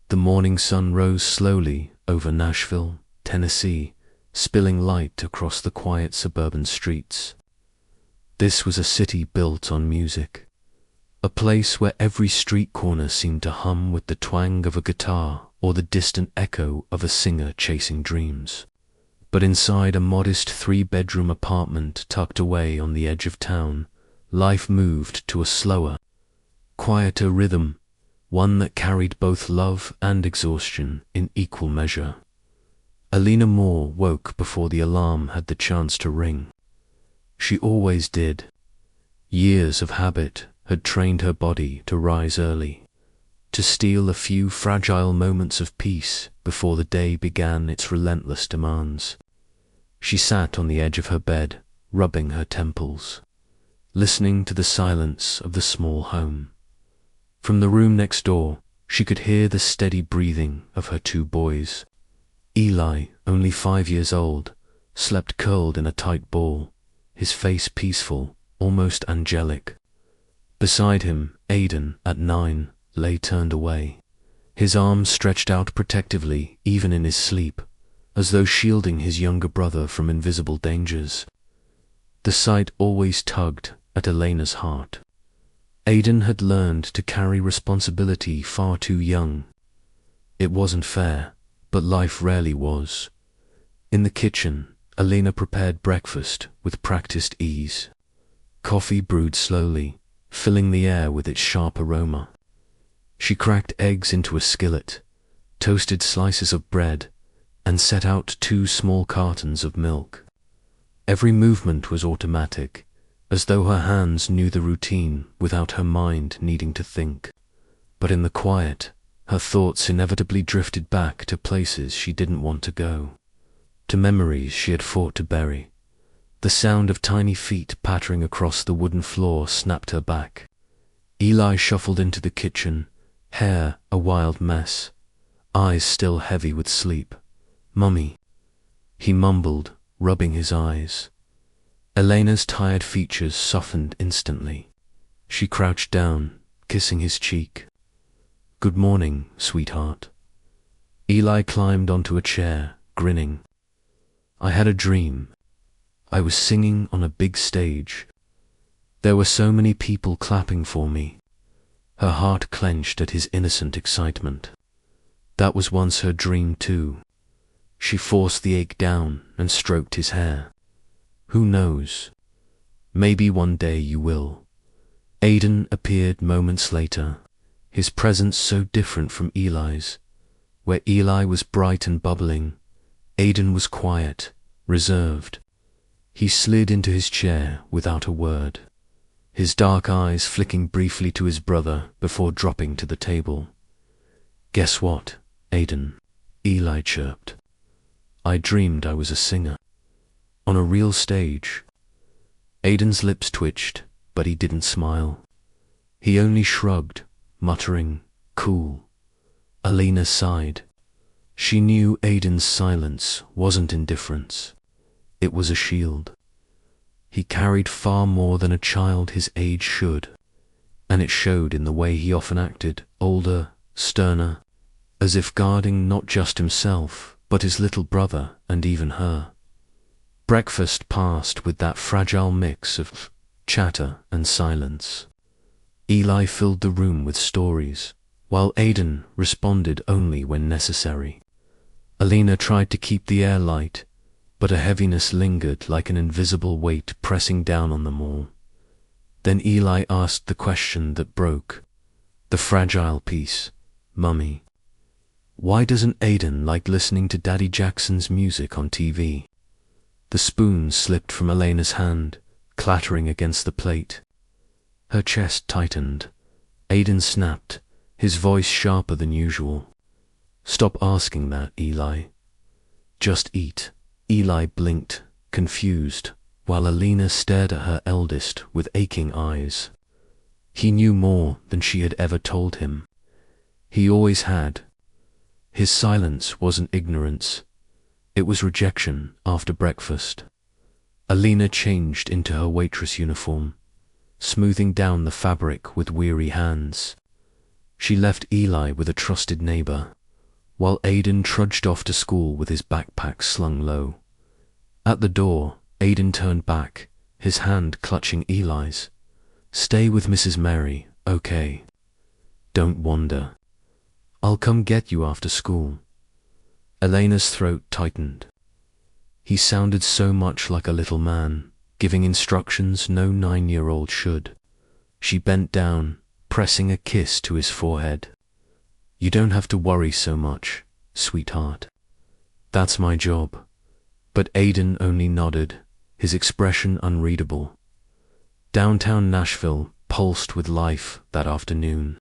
The morning sun rose slowly over Nashville, Tennessee, spilling light across the quiet suburban streets. This was a city built on music, a place where every street corner seemed to hum with the twang of a guitar or the distant echo of a singer chasing dreams. But inside a modest 3-bedroom apartment tucked away on the edge of town, life moved to a slower, quieter rhythm, one that carried both love and exhaustion in equal measure. Elena Moore woke before the alarm had the chance to ring. She always did. Years of habit had trained her body to rise early, to steal a few fragile moments of peace before the day began its relentless demands. She sat on the edge of her bed, rubbing her temples, listening to the silence of the small home. From the room next door, she could hear the steady breathing of her 2 boys. Eli, only 5 years old, slept curled in a tight ball, his face peaceful, almost angelic. Beside him, Aidan, at 9, lay turned away, his arms stretched out protectively even in his sleep, as though shielding his younger brother from invisible dangers. The sight always tugged at Elena's heart. Aidan had learned to carry responsibility far too young. It wasn't fair, but life rarely was. In the kitchen, Elena prepared breakfast with practiced ease. Coffee brewed slowly, filling the air with its sharp aroma. She cracked eggs into a skillet, toasted slices of bread, and set out 2 small cartons of milk. Every movement was automatic, as though her hands knew the routine without her mind needing to think. But in the quiet, her thoughts inevitably drifted back to places she didn't want to go, to memories she had fought to bury. The sound of tiny feet pattering across the wooden floor snapped her back. Eli shuffled into the kitchen, hair a wild mess, eyes still heavy with sleep. "Mummy," he mumbled, rubbing his eyes. Elena's tired features softened instantly. She crouched down, kissing his cheek. "Good morning, sweetheart." Eli climbed onto a chair, grinning. "I had a dream. I was singing on a big stage. There were so many people clapping for me." Her heart clenched at his innocent excitement. That was once her dream too. She forced the ache down and stroked his hair. "Who knows? Maybe one day you will." Aidan appeared moments later, his presence so different from Eli's. Where Eli was bright and bubbling, Aidan was quiet, reserved. He slid into his chair without a word, his dark eyes flicking briefly to his brother before dropping to the table. "Guess what, Aidan?" Eli chirped. "I dreamed I was a singer. On a real stage." Aidan's lips twitched, but he didn't smile. He only shrugged, muttering, "Cool." Elena sighed. She knew Aidan's silence wasn't indifference. It was a shield. He carried far more than a child his age should, and it showed in the way he often acted, older, sterner, as if guarding not just himself, but his little brother and even her. Breakfast passed with that fragile mix of chatter and silence. Eli filled the room with stories, while Aidan responded only when necessary. Elena tried to keep the air light, but a heaviness lingered like an invisible weight pressing down on them all. Then Eli asked the question that broke, the fragile piece, "Mummy, why doesn't Aidan like listening to Daddy Jackson's music on TV?" The spoon slipped from Elena's hand, clattering against the plate. Her chest tightened. Aidan snapped, his voice sharper than usual. "Stop asking that, Eli. Just eat." Eli blinked, confused, while Elena stared at her eldest with aching eyes. He knew more than she had ever told him. He always had. His silence wasn't ignorance. It was rejection after breakfast. Elena changed into her waitress uniform, smoothing down the fabric with weary hands. She left Eli with a trusted neighbor, while Aidan trudged off to school with his backpack slung low. At the door, Aidan turned back, his hand clutching Eli's. "Stay with Mrs. Mary, okay? Don't wander. I'll come get you after school." Elena's throat tightened. He sounded so much like a little man, giving instructions no 9-year-old should. She bent down, pressing a kiss to his forehead. "You don't have to worry so much, sweetheart. That's my job." But Aidan only nodded, his expression unreadable. Downtown Nashville pulsed with life that afternoon.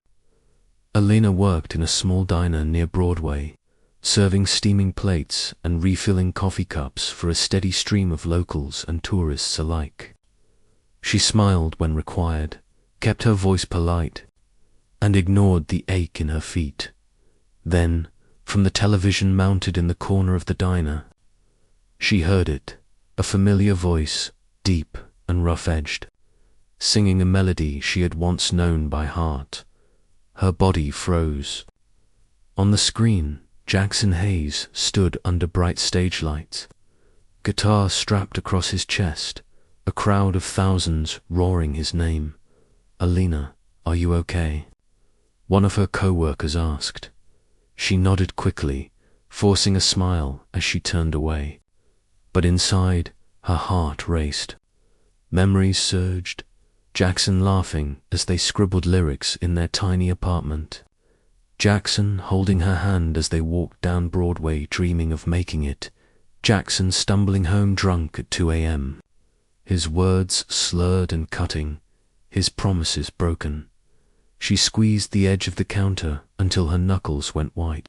Elena worked in a small diner near Broadway, serving steaming plates and refilling coffee cups for a steady stream of locals and tourists alike. She smiled when required, kept her voice polite, and ignored the ache in her feet. Then, from the television mounted in the corner of the diner, she heard it, a familiar voice, deep and rough-edged, singing a melody she had once known by heart. Her body froze. On the screen, Jackson Hayes stood under bright stage lights, guitar strapped across his chest, a crowd of thousands roaring his name. "Elena, are you okay?" one of her co-workers asked. She nodded quickly, forcing a smile as she turned away. But inside, her heart raced. Memories surged, Jackson laughing as they scribbled lyrics in their tiny apartment. Jackson holding her hand as they walked down Broadway dreaming of making it. Jackson stumbling home drunk at 2 a.m. His words slurred and cutting, his promises broken. She squeezed the edge of the counter until her knuckles went white.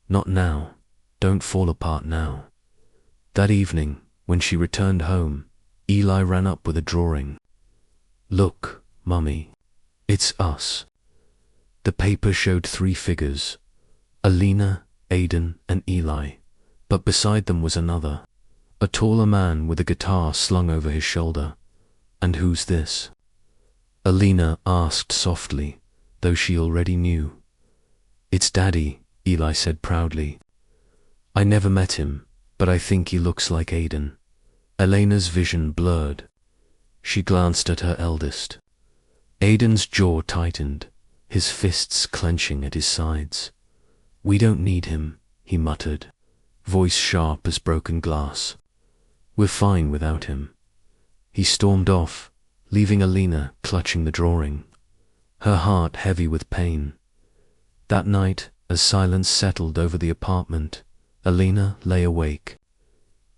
"Not now. Don't fall apart now." That evening, when she returned home, Eli ran up with a drawing. "Look, Mummy, it's us." The paper showed 3 figures, Elena, Aidan, and Eli, but beside them was another, a taller man with a guitar slung over his shoulder. "And who's this?" Elena asked softly, though she already knew. "It's Daddy," Eli said proudly. "I never met him, but I think he looks like Aidan." Elena's vision blurred. She glanced at her eldest. Aidan's jaw tightened, his fists clenching at his sides. "We don't need him," he muttered, voice sharp as broken glass. "We're fine without him." He stormed off, leaving Elena clutching the drawing, her heart heavy with pain. That night, as silence settled over the apartment, Elena lay awake.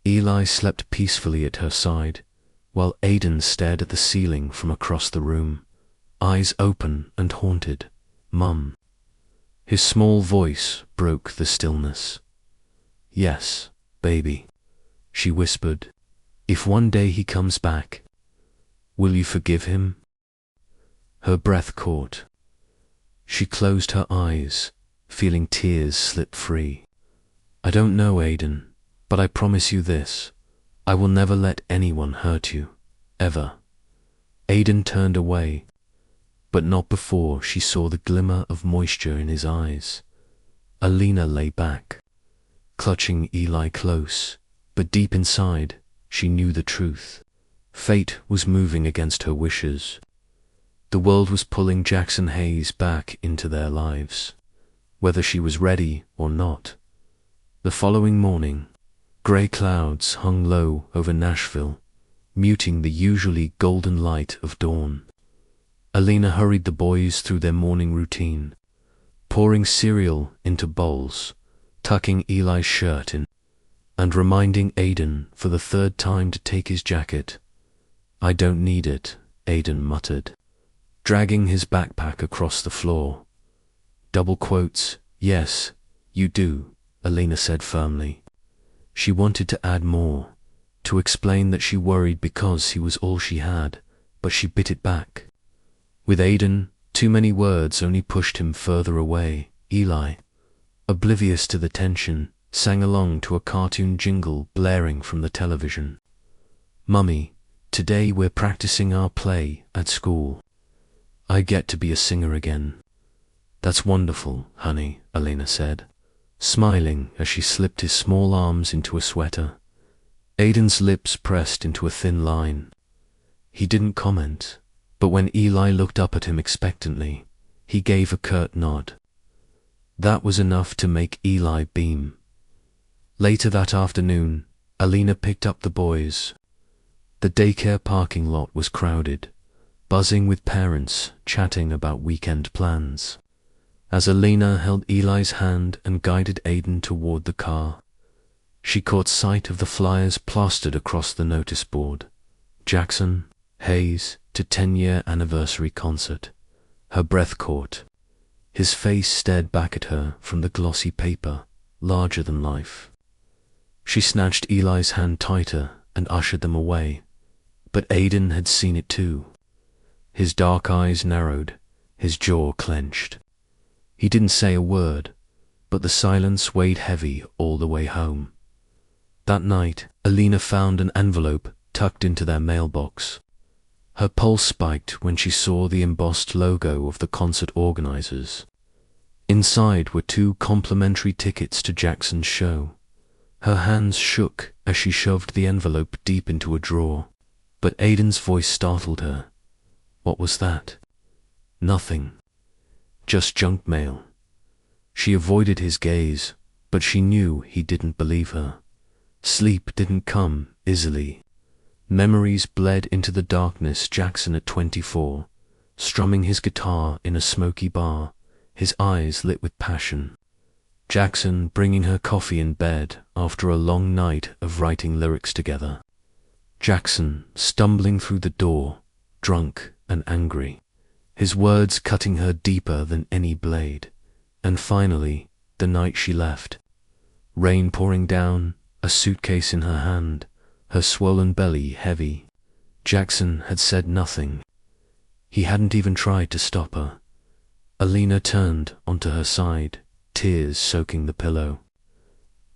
Eli slept peacefully at her side, while Aidan stared at the ceiling from across the room, eyes open and haunted. "Mum." His small voice broke the stillness. "Yes, baby," she whispered. "If one day he comes back, will you forgive him?" Her breath caught. She closed her eyes, feeling tears slip free. "I don't know, Aidan, but I promise you this. I will never let anyone hurt you, ever." Aidan turned away, but not before she saw the glimmer of moisture in his eyes. Elena lay back, clutching Eli close, but deep inside, she knew the truth. Fate was moving against her wishes. The world was pulling Jackson Hayes back into their lives, whether she was ready or not. The following morning, grey clouds hung low over Nashville, muting the usually golden light of dawn. Elena hurried the boys through their morning routine, pouring cereal into bowls, tucking Eli's shirt in, and reminding Aidan for the 3rd time to take his jacket. "I don't need it," Aidan muttered, dragging his backpack across the floor. Double quotes, "Yes, you do," Elena said firmly. She wanted to add more, to explain that she worried because he was all she had, but she bit it back. With Aidan, too many words only pushed him further away. Eli, oblivious to the tension, sang along to a cartoon jingle blaring from the television. "Mummy, today we're practicing our play at school. I get to be a singer again." "That's wonderful, honey," Elena said, smiling as she slipped his small arms into a sweater. Aiden's lips pressed into a thin line. He didn't comment, but when Eli looked up at him expectantly, he gave a curt nod. That was enough to make Eli beam. Later that afternoon, Elena picked up the boys. The daycare parking lot was crowded, buzzing with parents chatting about weekend plans. As Elena held Eli's hand and guided Aiden toward the car, she caught sight of the flyers plastered across the notice board. Jackson, Hayes to 10-year anniversary concert. Her breath caught. His face stared back at her from the glossy paper, larger than life. She snatched Eli's hand tighter and ushered them away, but Aiden had seen it too. His dark eyes narrowed, his jaw clenched. He didn't say a word, but the silence weighed heavy all the way home. That night, Elena found an envelope tucked into their mailbox. Her pulse spiked when she saw the embossed logo of the concert organizers. Inside were 2 complimentary tickets to Jackson's show. Her hands shook as she shoved the envelope deep into a drawer, but Aiden's voice startled her. What was that? Nothing. Just junk mail. She avoided his gaze, but she knew he didn't believe her. Sleep didn't come easily. Memories bled into the darkness. Jackson at 24, strumming his guitar in a smoky bar, his eyes lit with passion. Jackson bringing her coffee in bed after a long night of writing lyrics together. Jackson stumbling through the door, drunk and angry, his words cutting her deeper than any blade. And finally, the night she left. Rain pouring down, a suitcase in her hand, her swollen belly heavy. Jackson had said nothing. He hadn't even tried to stop her. Elena turned onto her side, tears soaking the pillow.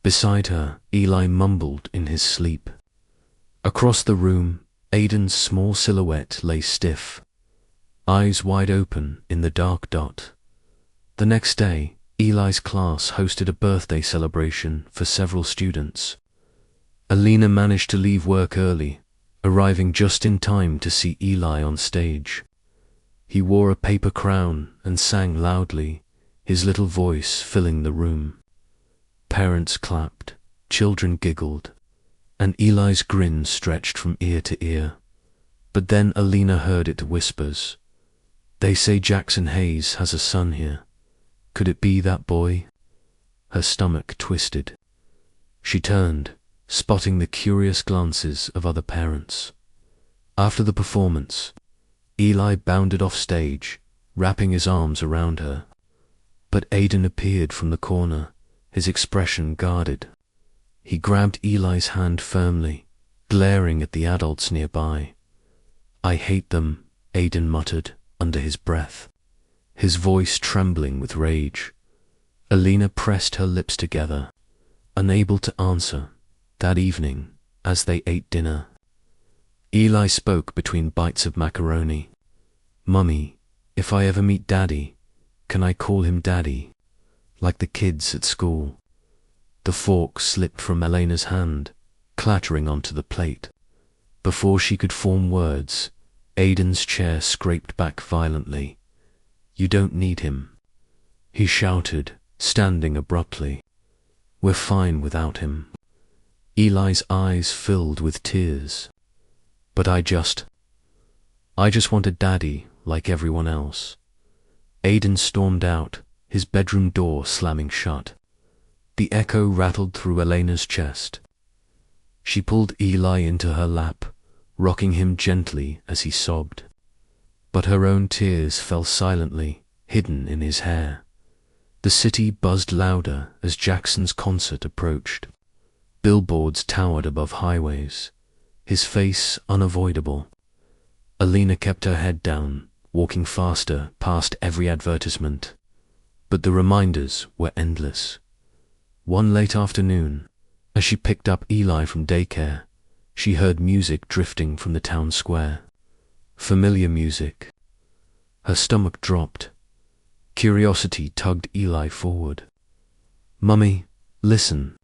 Beside her, Eli mumbled in his sleep. Across the room, Aiden's small silhouette lay stiff, eyes wide open in the dark dot. The next day, Eli's class hosted a birthday celebration for several students. Elena managed to leave work early, arriving just in time to see Eli on stage. He wore a paper crown and sang loudly, his little voice filling the room. Parents clapped, children giggled, and Eli's grin stretched from ear to ear. But then Elena heard it whispers. "They say Jackson Hayes has a son here. Could it be that boy?" Her stomach twisted. She turned, spotting the curious glances of other parents. After the performance, Eli bounded off stage, wrapping his arms around her. But Aiden appeared from the corner, his expression guarded. He grabbed Eli's hand firmly, glaring at the adults nearby. "I hate them," Aiden muttered under his breath, his voice trembling with rage. Elena pressed her lips together, unable to answer. That evening, as they ate dinner, Eli spoke between bites of macaroni. "Mummy, if I ever meet Daddy, can I call him Daddy, like the kids at school?" The fork slipped from Elena's hand, clattering onto the plate. Before she could form words, Aiden's chair scraped back violently. "You don't need him," he shouted, standing abruptly. "We're fine without him." Eli's eyes filled with tears. "But I just want a daddy like everyone else." Aiden stormed out, his bedroom door slamming shut. The echo rattled through Elena's chest. She pulled Eli into her lap, rocking him gently as he sobbed. But her own tears fell silently, hidden in his hair. The city buzzed louder as Jackson's concert approached. Billboards towered above highways, his face unavoidable. Elena kept her head down, walking faster past every advertisement. But the reminders were endless. One late afternoon, as she picked up Eli from daycare, she heard music drifting from the town square. Familiar music. Her stomach dropped. Curiosity tugged Eli forward. "Mummy, listen.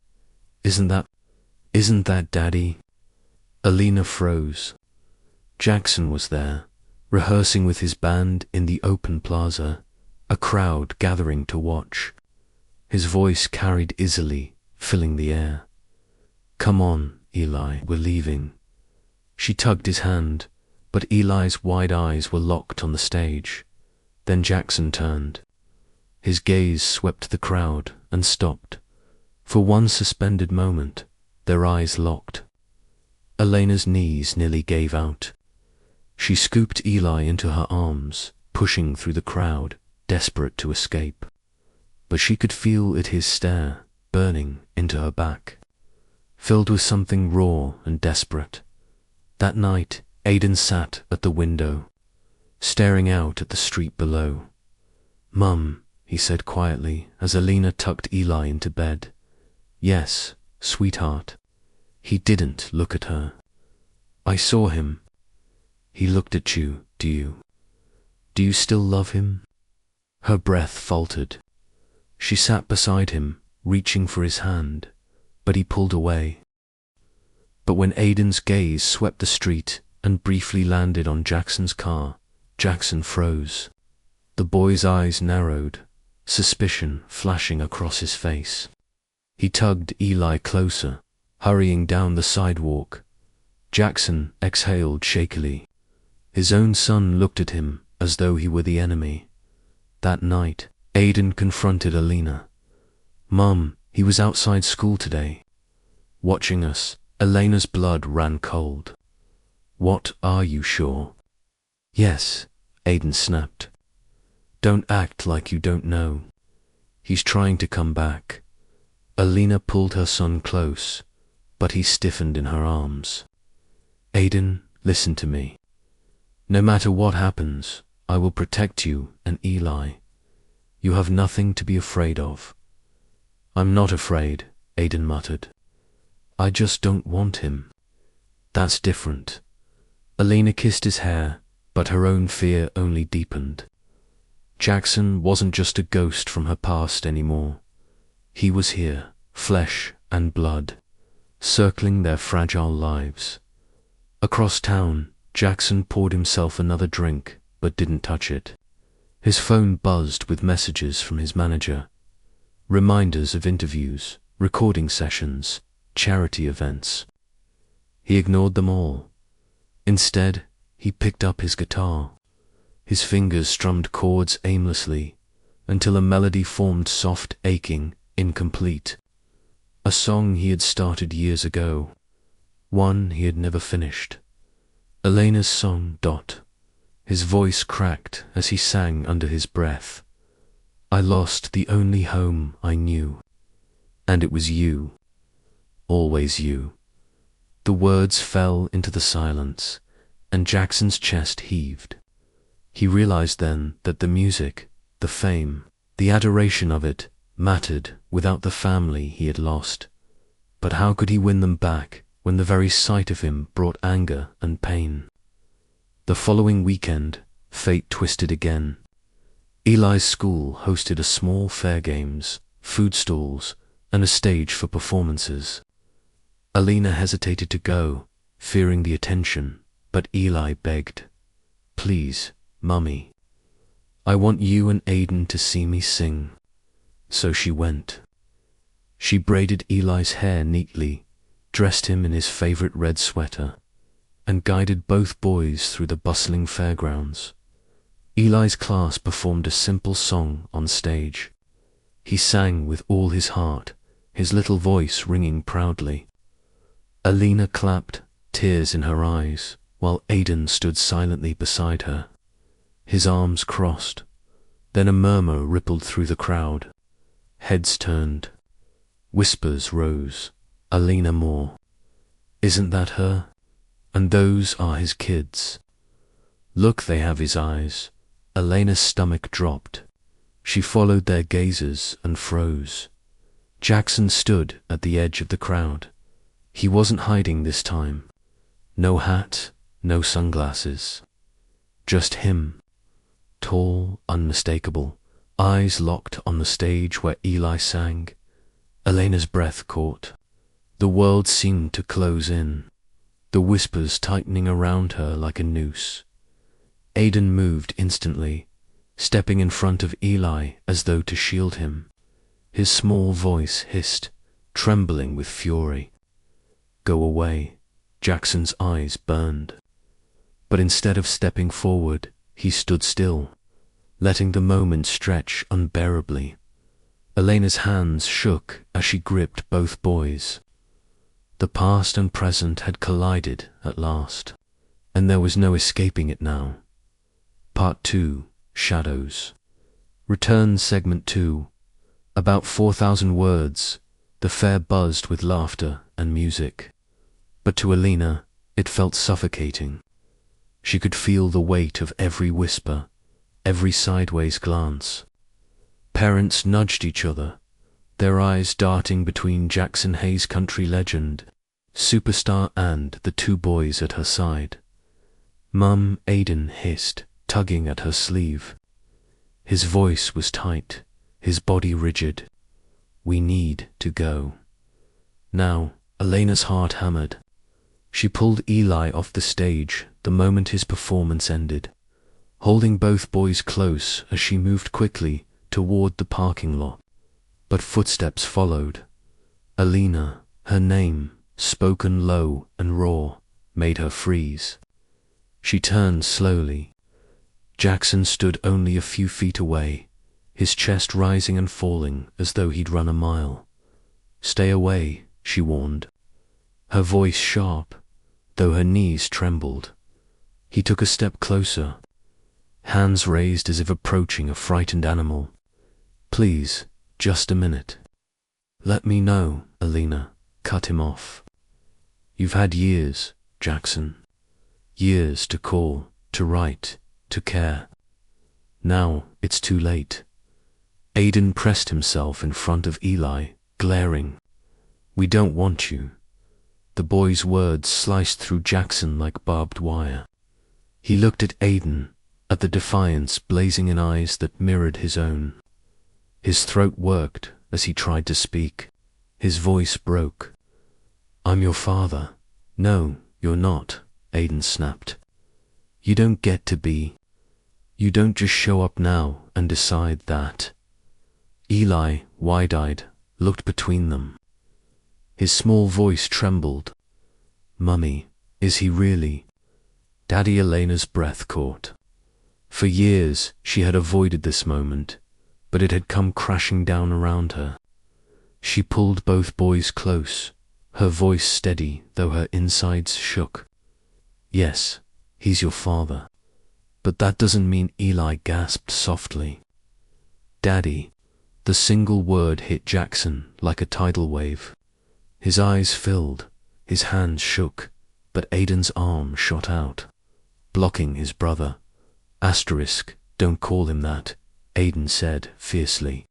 Isn't that Daddy?" Elena froze. Jackson was there, rehearsing with his band in the open plaza, a crowd gathering to watch. His voice carried easily, filling the air. "Come on, Eli, we're leaving." She tugged his hand, but Eli's wide eyes were locked on the stage. Then Jackson turned. His gaze swept the crowd and stopped. For one suspended moment, their eyes locked. Elena's knees nearly gave out. She scooped Eli into her arms, pushing through the crowd, desperate to escape. But she could feel his stare, burning into her back, filled with something raw and desperate. That night, Aiden sat at the window, staring out at the street below. "Mum," he said quietly as Elena tucked Eli into bed. "Yes, sweetheart." He didn't look at her. "I saw him. He looked at you. Do you still love him?" Her breath faltered. She sat beside him, reaching for his hand, but he pulled away. But when Aiden's gaze swept the street and briefly landed on Jackson's car, Jackson froze. The boy's eyes narrowed, suspicion flashing across his face. He tugged Eli closer, hurrying down the sidewalk. Jackson exhaled shakily. His own son looked at him as though he were the enemy. That night, Aiden confronted Elena. "Mum, he was outside school today." Watching us, Elena's blood ran cold. "What, are you sure?" "Yes," Aiden snapped. "Don't act like you don't know. He's trying to come back." Elena pulled her son close, but he stiffened in her arms. "Aiden, listen to me. No matter what happens, I will protect you and Eli. You have nothing to be afraid of." "I'm not afraid," Aiden muttered. "I just don't want him." "That's different." Elena kissed his hair, but her own fear only deepened. Jackson wasn't just a ghost from her past anymore. He was here, flesh and blood, circling their fragile lives. Across town, Jackson poured himself another drink, but didn't touch it. His phone buzzed with messages from his manager. Reminders of interviews, recording sessions, charity events. He ignored them all. Instead, he picked up his guitar. His fingers strummed chords aimlessly, until a melody formed soft, aching, incomplete. A song he had started years ago. One he had never finished. Elena's song, Dot. His voice cracked as he sang under his breath. "I lost the only home I knew. And it was you. Always you." The words fell into the silence, and Jackson's chest heaved. He realized then that the music, the fame, the adoration of it, mattered without the family he had lost. But how could he win them back when the very sight of him brought anger and pain? The following weekend, fate twisted again. Eli's school hosted a small fair games, food stalls, and a stage for performances. Elena hesitated to go, fearing the attention, but Eli begged. "Please, Mummy, I want you and Aiden to see me sing." So she went. She braided Eli's hair neatly, dressed him in his favorite red sweater, and guided both boys through the bustling fairgrounds. Eli's class performed a simple song on stage. He sang with all his heart, his little voice ringing proudly. Elena clapped, tears in her eyes, while Aiden stood silently beside her. His arms crossed. Then a murmur rippled through the crowd. Heads turned. Whispers rose. Elena Moore. Isn't that her? And those are his kids. Look, they have his eyes. Elena's stomach dropped. She followed their gazes and froze. Jackson stood at the edge of the crowd. He wasn't hiding this time. No hat, no sunglasses. Just him. Tall, unmistakable, Eyes locked on the stage where Eli sang. Elena's breath caught. The world seemed to close in, the whispers tightening around her like a noose. Aidan moved instantly, stepping in front of Eli as though to shield him. His small voice hissed, trembling with fury. "Go away." Jackson's eyes burned. But instead of stepping forward, he stood still, letting the moment stretch unbearably. Elena's hands shook as she gripped both boys. The past and present had collided at last, and there was no escaping it now. Part 2, Shadows. Return Segment 2. About 4,000 words, the fair buzzed with laughter and music. But to Elena, it felt suffocating. She could feel the weight of every whisper, every sideways glance. Parents nudged each other, their eyes darting between Jackson Hayes' country legend, superstar, and the two boys at her side. "Mum," Aidan hissed, tugging at her sleeve. His voice was tight, his body rigid. "We need to go." Now, Elena's heart hammered. She pulled Eli off the stage the moment his performance ended, holding both boys close as she moved quickly toward the parking lot. But footsteps followed. Elena, her name, spoken low and raw, made her freeze. She turned slowly. Jackson stood only a few feet away, his chest rising and falling as though he'd run a mile. "Stay away," she warned, her voice sharp, though her knees trembled. He took a step closer, hands raised as if approaching a frightened animal. "Please, just a minute." "Let me know," Elena cut him off. "You've had years, Jackson. Years to call, to write, to care. Now it's too late." Aidan pressed himself in front of Eli, glaring. "We don't want you." The boy's words sliced through Jackson like barbed wire. He looked at Aidan, at the defiance blazing in eyes that mirrored his own. His throat worked as he tried to speak. His voice broke. "I'm your father." "No, you're not," Aidan snapped. "You don't get to be. You don't just show up now and decide that." Eli, wide-eyed, looked between them. His small voice trembled. "Mummy, is he really?" Daddy. Elena's breath caught. For years she had avoided this moment, but it had come crashing down around her. She pulled both boys close, her voice steady though her insides shook. "Yes, he's your father." "But that doesn't mean," Eli gasped softly. "Daddy." The single word hit Jackson like a tidal wave. His eyes filled, his hands shook, but Aidan's arm shot out, blocking his brother. "Don't call him that," Aidan said fiercely.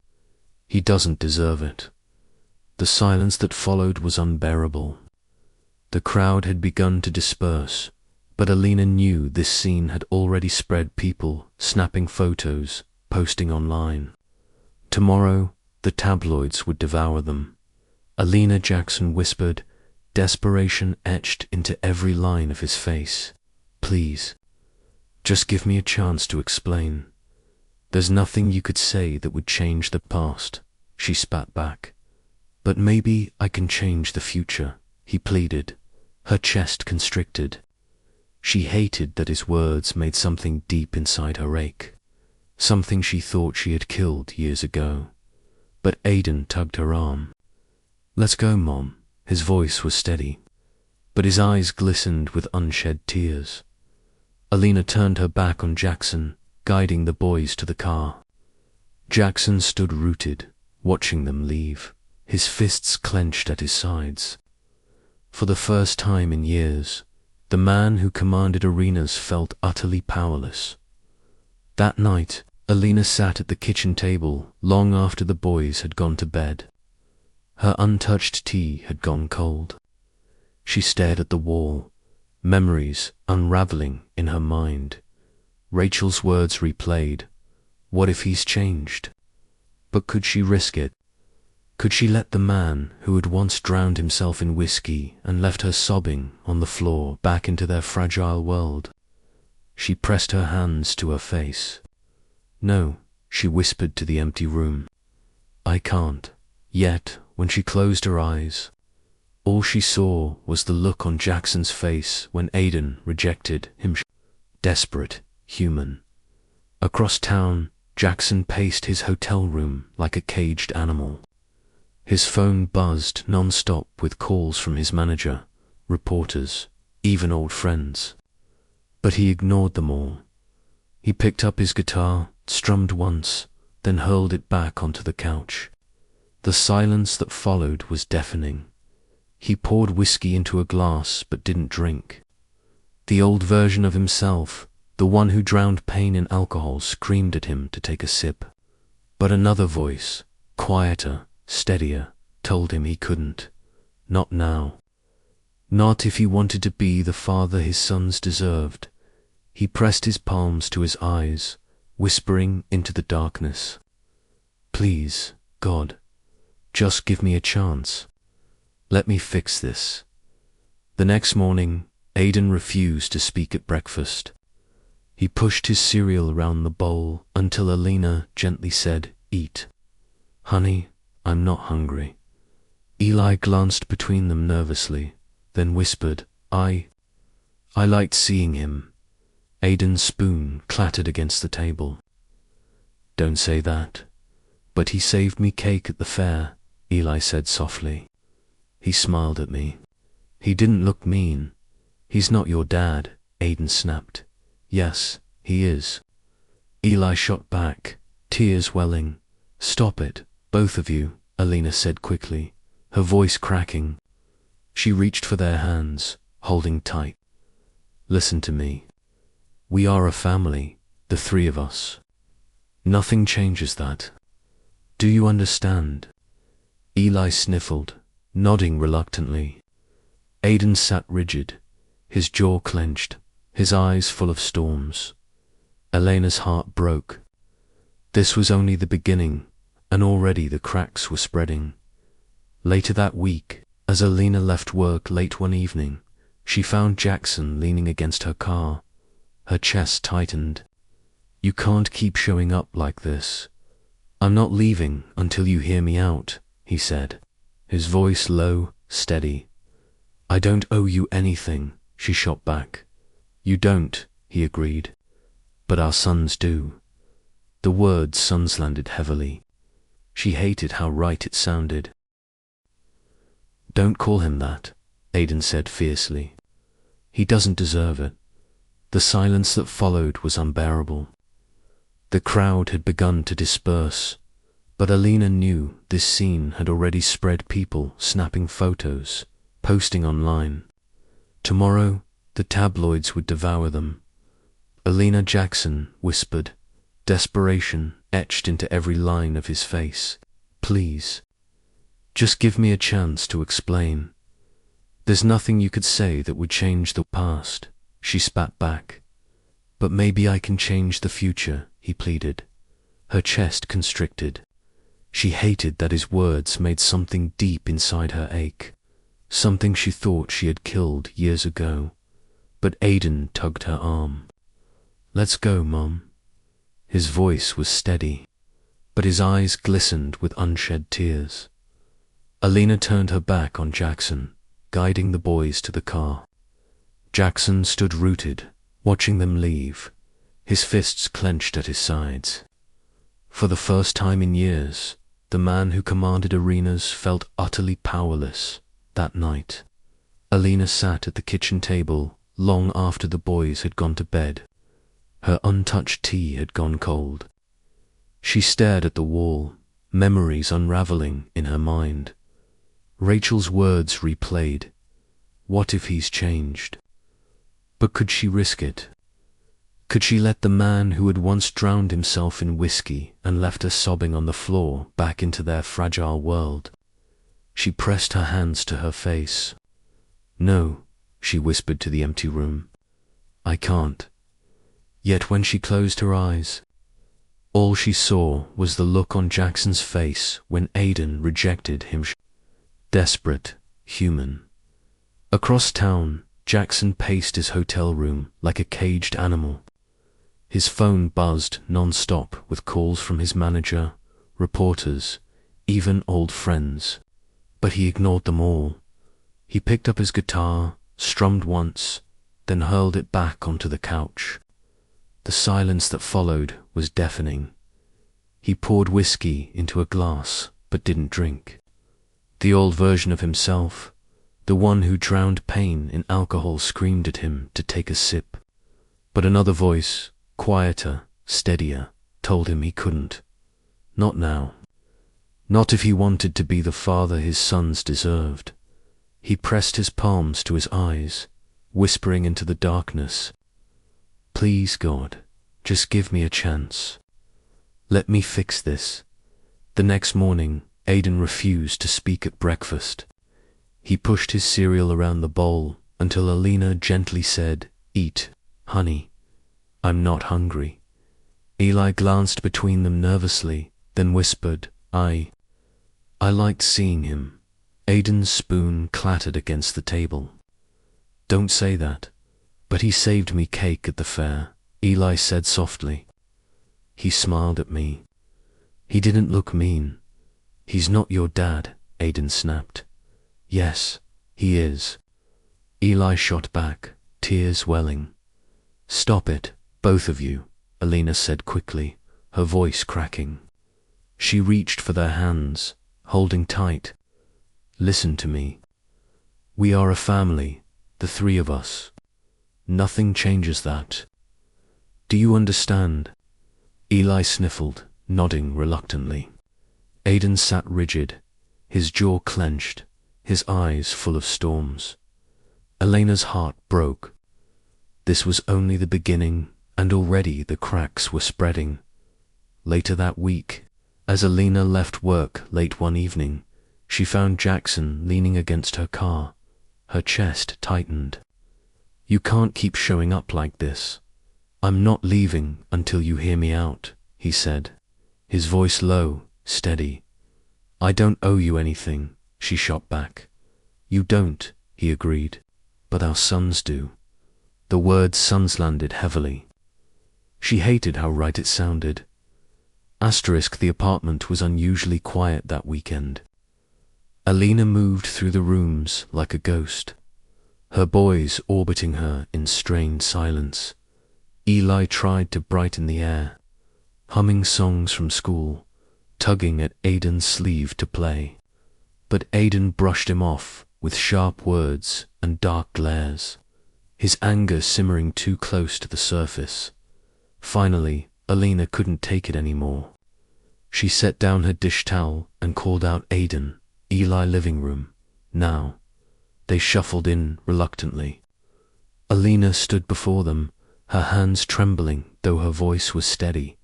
"He doesn't deserve it." The silence that followed was unbearable. The crowd had begun to disperse, but Elena knew this scene had already spread, people snapping photos, posting online. Tomorrow, the tabloids would devour them. Elena, Jackson whispered, desperation etched into every line of his face. "Please, just give me a chance to explain. There's nothing you could say that would change the past," she spat back. "But maybe I can change the future," he pleaded, her chest constricted. She hated that his words made something deep inside her ache, something she thought she had killed years ago. But Aidan tugged her arm. "Let's go, Mom." His voice was steady, but his eyes glistened with unshed tears. Elena turned her back on Jackson, guiding the boys to the car. Jackson stood rooted, watching them leave, his fists clenched at his sides. For the first time in years, the man who commanded arenas felt utterly powerless. That night, Elena sat at the kitchen table long after the boys had gone to bed. Her untouched tea had gone cold. She stared at the wall, memories unraveling in her mind. Rachel's words replayed. "What if he's changed?" But could she risk it? Could she let the man who had once drowned himself in whiskey and left her sobbing on the floor back into their fragile world? She pressed her hands to her face. No, she whispered to the empty room. I can't. Yet, when she closed her eyes, all she saw was the look on Jackson's face when Aidan rejected him. Desperate, human. Across town, Jackson paced his hotel room like a caged animal. His phone buzzed non-stop with calls from his manager, reporters, even old friends. But he ignored them all. He picked up his guitar, strummed once, then hurled it back onto the couch. The silence that followed was deafening. He poured whiskey into a glass but didn't drink. The old version of himself, the one who drowned pain in alcohol, screamed at him to take a sip. But another voice, quieter, steadier, told him he couldn't. Not now. Not if he wanted to be the father his sons deserved. He pressed his palms to his eyes, whispering into the darkness. Please, God, just give me a chance. Let me fix this. The next morning, Aidan refused to speak at breakfast. He pushed his cereal around the bowl until Elena gently said, Eat. Honey, I'm not hungry. Eli glanced between them nervously, then whispered, I liked seeing him. Aidan's spoon clattered against the table. Don't say that. But he saved me cake at the fair, Eli said softly. He smiled at me. He didn't look mean. He's not your dad, Aidan snapped. Yes, he is. Eli shot back, tears welling. Stop it, both of you, Elena said quickly, her voice cracking. She reached for their hands, holding tight. Listen to me. We are a family, the three of us. Nothing changes that. Do you understand? Eli sniffled, nodding reluctantly. Aidan sat rigid, his jaw clenched, his eyes full of storms. Elena's heart broke. This was only the beginning, and already the cracks were spreading. Later that week, as Elena left work late one evening, she found Jackson leaning against her car. Her chest tightened. You can't keep showing up like this. I'm not leaving until you hear me out, he said, his voice low, steady. I don't owe you anything, she shot back. You don't, he agreed. But our sons do. The word sons landed heavily. She hated how right it sounded. Don't call him that, Aidan said fiercely. He doesn't deserve it. The silence that followed was unbearable. The crowd had begun to disperse, but Elena knew this scene had already spread, people snapping photos, posting online. Tomorrow, the tabloids would devour them. Elena Jackson whispered, desperation etched into every line of his face. Please, just give me a chance to explain. There's nothing you could say that would change the past, she spat back. But maybe I can change the future, he pleaded. Her chest constricted. She hated that his words made something deep inside her ache, something she thought she had killed years ago. But Aidan tugged her arm. Let's go, Mom. His voice was steady, but his eyes glistened with unshed tears. Elena turned her back on Jackson, guiding the boys to the car. Jackson stood rooted, watching them leave, his fists clenched at his sides. For the first time in years, the man who commanded arenas felt utterly powerless that night. Elena sat at the kitchen table long after the boys had gone to bed. Her untouched tea had gone cold. She stared at the wall, memories unraveling in her mind. Rachel's words replayed. What if he's changed? But could she risk it? Could she let the man who had once drowned himself in whiskey and left her sobbing on the floor back into their fragile world? She pressed her hands to her face. No, she whispered to the empty room. I can't. Yet when she closed her eyes, All she saw was the look on Jackson's face when Aidan rejected him. Desperate, human. Across town, Jackson paced his hotel room like a caged animal. His phone buzzed non-stop with calls from his manager, reporters, even old friends. But he ignored them all. He picked up his guitar, strummed once, then hurled it back onto the couch. The silence that followed was deafening. He poured whiskey into a glass, but didn't drink. The old version of himself, the one who drowned pain in alcohol, screamed at him to take a sip. But another voice, quieter, steadier, told him he couldn't. Not now. Not if he wanted to be the father his sons deserved. He pressed his palms to his eyes, whispering into the darkness, "Please, God, just give me a chance. Let me fix this." The next morning, Aidan refused to speak at breakfast. He pushed his cereal around the bowl until Elena gently said, "Eat, honey. I'm not hungry." Eli glanced between them nervously, then whispered, I liked seeing him." Aidan's spoon clattered against the table. "Don't say that. But he saved me cake at the fair," Eli said softly. "He smiled at me. He didn't look mean." "He's not your dad," Aidan snapped. "Yes, he is." Eli shot back, tears welling. "Stop it, both of you," Elena said quickly, her voice cracking. She reached for their hands, holding tight. "Listen to me. We are a family, the three of us. Nothing changes that. Do you understand?" Eli sniffled, nodding reluctantly. Aidan sat rigid, his jaw clenched, his eyes full of storms. Elena's heart broke. This was only the beginning, and already the cracks were spreading. Later that week, as Elena left work late one evening, she found Jackson leaning against her car. Her chest tightened. "You can't keep showing up like this. I'm not leaving until you hear me out," he said, his voice low, steady. "I don't owe you anything," she shot back. "You don't," he agreed, "but our sons do." The word sons landed heavily. She hated how right it sounded. The apartment was unusually quiet that weekend. Elena moved through the rooms like a ghost, her boys orbiting her in strained silence. Eli tried to brighten the air, humming songs from school, tugging at Aidan's sleeve to play. But Aidan brushed him off with sharp words and dark glares, his anger simmering too close to the surface. Finally, Elena couldn't take it anymore. She set down her dish towel and called out, "Aidan, Eli living room, now." They shuffled in reluctantly. Elena stood before them, her hands trembling though her voice was steady.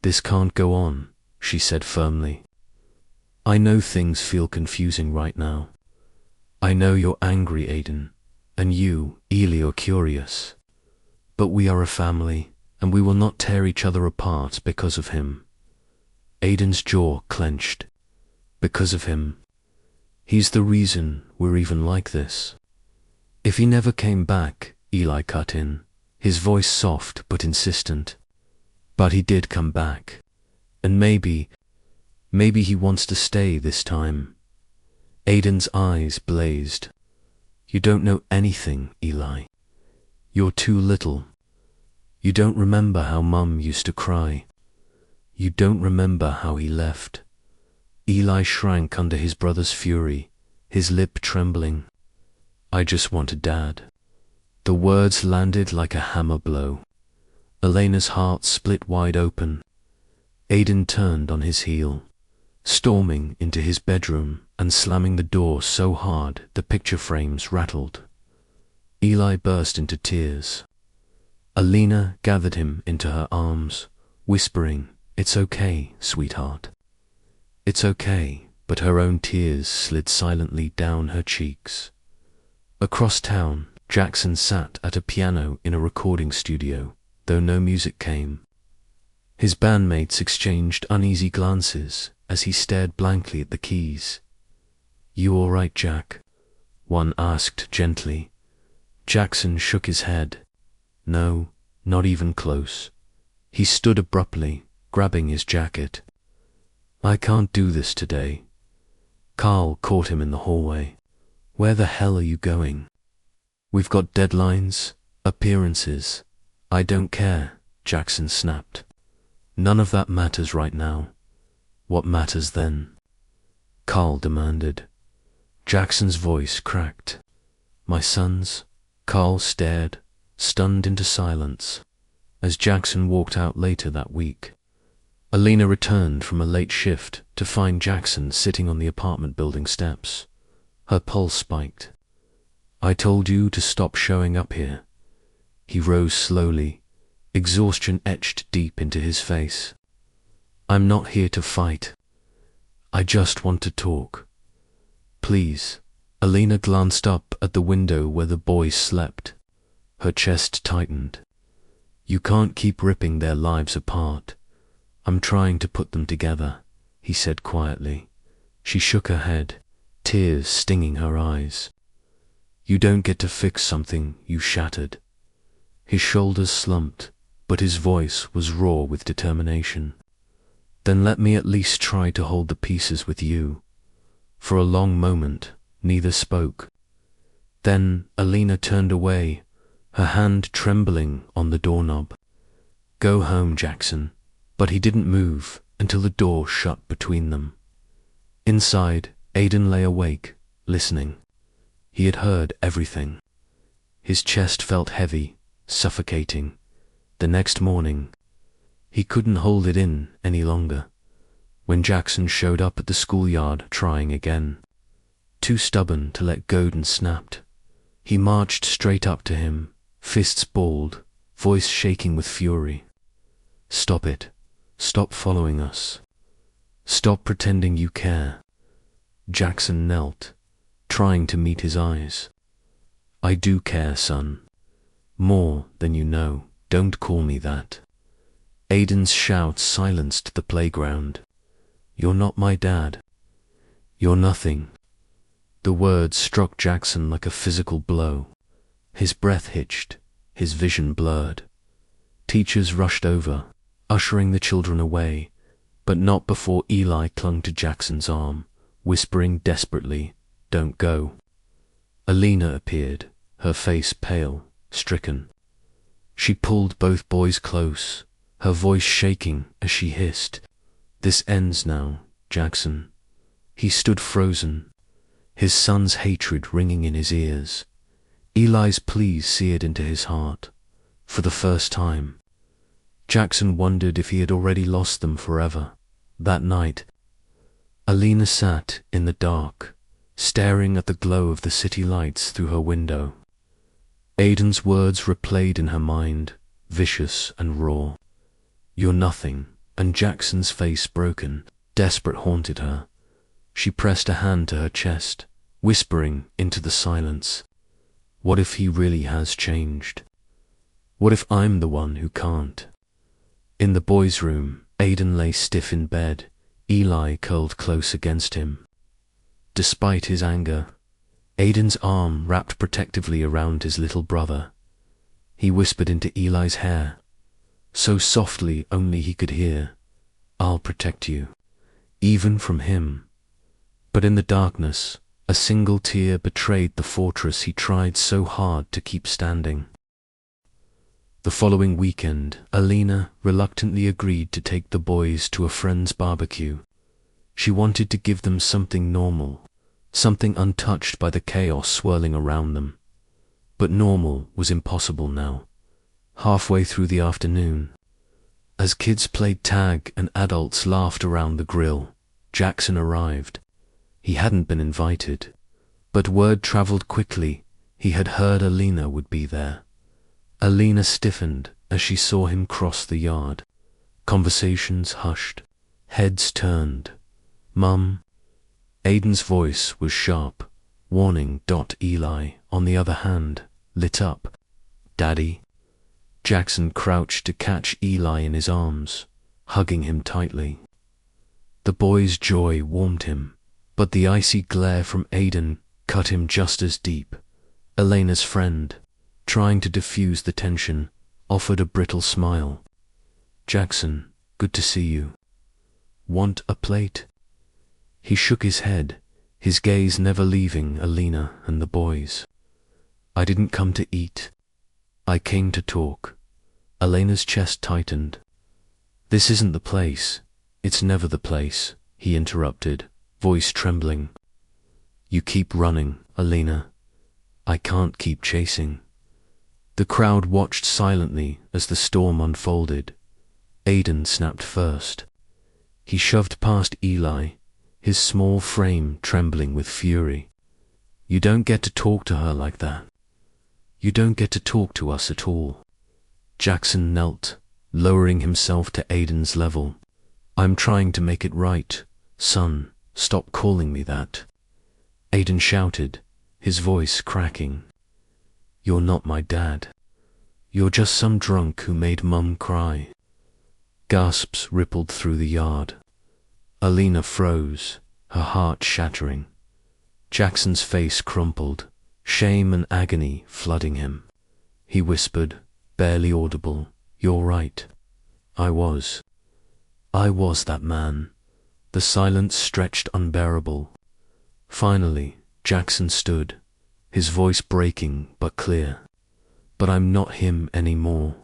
"This can't go on," she said firmly. "I know things feel confusing right now. I know you're angry, Aidan, and you, Eli, are curious. But we are a family, and we will not tear each other apart because of him." Aidan's jaw clenched. "Because of him? He's the reason we're even like this." "If he never came back," Eli cut in, his voice soft but insistent. "But he did come back. And maybe he wants to stay this time." Aidan's eyes blazed. "You don't know anything, Eli. You're too little. You don't remember how Mum used to cry. You don't remember how he left." Eli shrank under his brother's fury, his lip trembling. "I just want a dad." The words landed like a hammer blow. Elena's heart split wide open. Aidan turned on his heel, storming into his bedroom and slamming the door so hard the picture frames rattled. Eli burst into tears. Elena gathered him into her arms, whispering, "It's okay, sweetheart. It's okay," but her own tears slid silently down her cheeks. Across town, Jackson sat at a piano in a recording studio, though no music came. His bandmates exchanged uneasy glances as he stared blankly at the keys. "You all right, Jack?" one asked gently. Jackson shook his head. "No, not even close." He stood abruptly, grabbing his jacket. "I can't do this today." Carl caught him in the hallway. "Where the hell are you going?" "We've got deadlines, appearances." "I don't care," Jackson snapped. "None of that matters right now." "What matters then?" Carl demanded. Jackson's voice cracked. "My sons?" Carl stared, stunned into silence. As Jackson walked out later that week, Elena returned from a late shift to find Jackson sitting on the apartment building steps. Her pulse spiked. "I told you to stop showing up here." He rose slowly, exhaustion etched deep into his face. "I'm not here to fight. I just want to talk." "Please." Elena glanced up at the window where the boys slept. Her chest tightened. "You can't keep ripping their lives apart." "I'm trying to put them together," he said quietly. She shook her head, tears stinging her eyes. "You don't get to fix something you shattered." His shoulders slumped, but his voice was raw with determination. "Then let me at least try to hold the pieces with you." For a long moment, neither spoke. Then Elena turned away, her hand trembling on the doorknob. "Go home, Jackson." But he didn't move until the door shut between them. Inside, Aidan lay awake, listening. He had heard everything. His chest felt heavy, suffocating. The next morning, he couldn't hold it in any longer. When Jackson showed up at the schoolyard trying again, too stubborn to let go and snapped, he marched straight up to him, fists balled, voice shaking with fury. "Stop it. Stop following us. Stop pretending you care." Jackson knelt, trying to meet his eyes. "I do care, son. More than you know. Don't call me that." Aidan's shout silenced the playground. "You're not my dad. You're nothing." The words struck Jackson like a physical blow. His breath hitched, his vision blurred. Teachers rushed over, ushering the children away, but not before Eli clung to Jackson's arm, whispering desperately, "Don't go." Elena appeared, her face pale, stricken. She pulled both boys close, her voice shaking as she hissed, "This ends now, Jackson." He stood frozen, his son's hatred ringing in his ears. Eli's pleas seared into his heart. For the first time, Jackson wondered if he had already lost them forever. That night, Elena sat in the dark, staring at the glow of the city lights through her window. Aidan's words replayed in her mind, vicious and raw. "You're nothing," and Jackson's face broken, desperate haunted her. She pressed a hand to her chest, whispering into the silence, "What if he really has changed? What if I'm the one who can't?" In the boys' room, Aidan lay stiff in bed, Eli curled close against him. Despite his anger, Aidan's arm wrapped protectively around his little brother. He whispered into Eli's hair, so softly only he could hear, "I'll protect you," even from him. But in the darkness, a single tear betrayed the fortress he tried so hard to keep standing. The following weekend, Elena reluctantly agreed to take the boys to a friend's barbecue. She wanted to give them something normal, something untouched by the chaos swirling around them. But normal was impossible now. Halfway through the afternoon, as kids played tag and adults laughed around the grill, Jackson arrived. He hadn't been invited, but word traveled quickly. He had heard Elena would be there. Elena stiffened as she saw him cross the yard. Conversations hushed, heads turned. "Mum?" Aidan's voice was sharp, warning. Eli, on the other hand, lit up. "Daddy?" Jackson crouched to catch Eli in his arms, hugging him tightly. The boy's joy warmed him, but the icy glare from Aidan cut him just as deep. Elena's friend, trying to diffuse the tension, offered a brittle smile. "Jackson, good to see you. Want a plate?" He shook his head, his gaze never leaving Elena and the boys. "I didn't come to eat. I came to talk." Elena's chest tightened. "This isn't the place. It's never the place," he interrupted, voice trembling. "You keep running, Elena. I can't keep chasing." The crowd watched silently as the storm unfolded. Aidan snapped first. He shoved past Eli, his small frame trembling with fury. "You don't get to talk to her like that. You don't get to talk to us at all." Jackson knelt, lowering himself to Aidan's level. "I'm trying to make it right. Son, stop calling me that." Aidan shouted, his voice cracking. "You're not my dad. You're just some drunk who made Mum cry." Gasps rippled through the yard. Elena froze, her heart shattering. Jackson's face crumpled, shame and agony flooding him. He whispered, barely audible, "You're right. I was that man." The silence stretched unbearable. Finally, Jackson stood, his voice breaking but clear. "But I'm not him anymore.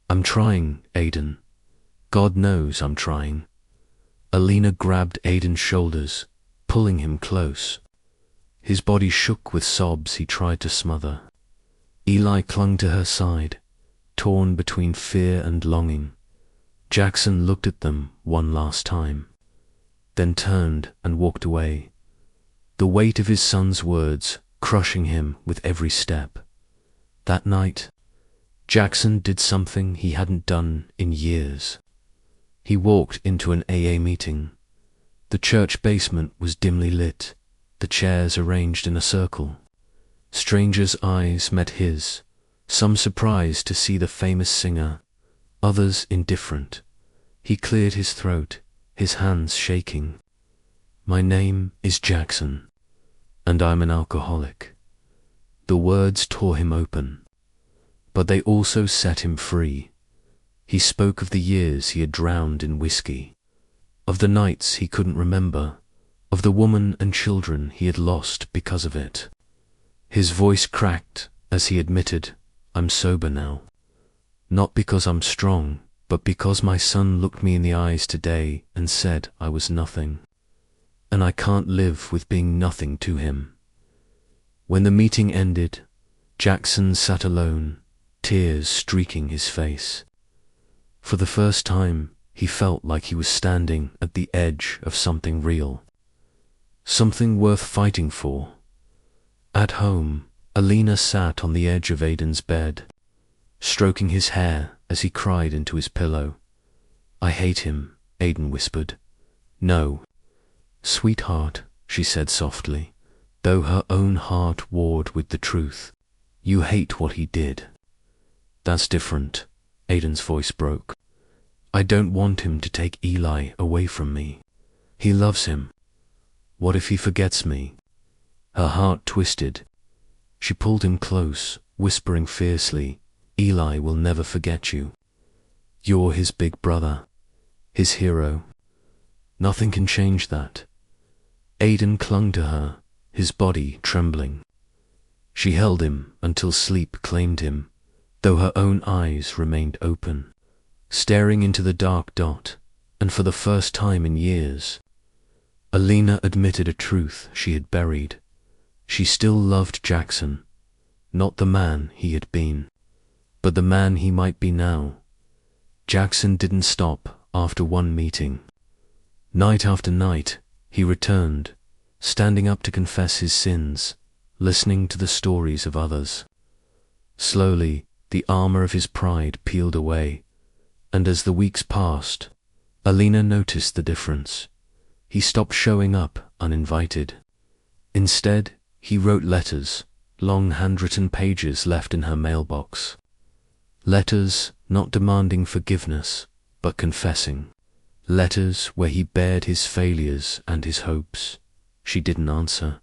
I'm trying, Aidan. God knows I'm trying." Elena grabbed Aidan's shoulders, pulling him close. His body shook with sobs he tried to smother. Eli clung to her side, torn between fear and longing. Jackson looked at them one last time, then turned and walked away, the weight of his son's words crushing him with every step. That night, Jackson did something he hadn't done in years. He walked into an AA meeting. The church basement was dimly lit, the chairs arranged in a circle. Strangers' eyes met his, some surprised to see the famous singer, others indifferent. He cleared his throat, his hands shaking. "My name is Jackson, and I'm an alcoholic." The words tore him open, but they also set him free. He spoke of the years he had drowned in whiskey, of the nights he couldn't remember, of the woman and children he had lost because of it. His voice cracked as he admitted, "I'm sober now. Not because I'm strong, but because my son looked me in the eyes today and said I was nothing. And I can't live with being nothing to him." When the meeting ended, Jackson sat alone, tears streaking his face. For the first time, he felt like he was standing at the edge of something real, something worth fighting for. At home, Elena sat on the edge of Aidan's bed, stroking his hair as he cried into his pillow. "I hate him," Aidan whispered. "No, sweetheart," she said softly, though her own heart warred with the truth. "You hate what he did." "That's different," Aidan's voice broke. "I don't want him to take Eli away from me. He loves him. What if he forgets me?" Her heart twisted. She pulled him close, whispering fiercely, "Eli will never forget you. You're his big brother, his hero. Nothing can change that." Aidan clung to her, his body trembling. She held him until sleep claimed him, though her own eyes remained open, staring into the dark dot, and for the first time in years, Elena admitted a truth she had buried. She still loved Jackson, not the man he had been, but the man he might be now. Jackson didn't stop after one meeting. Night after night, he returned, standing up to confess his sins, listening to the stories of others. Slowly, the armor of his pride peeled away, and as the weeks passed, Elena noticed the difference. He stopped showing up uninvited. Instead, he wrote letters, long handwritten pages left in her mailbox. Letters not demanding forgiveness, but confessing. Letters where he bared his failures and his hopes. She didn't answer,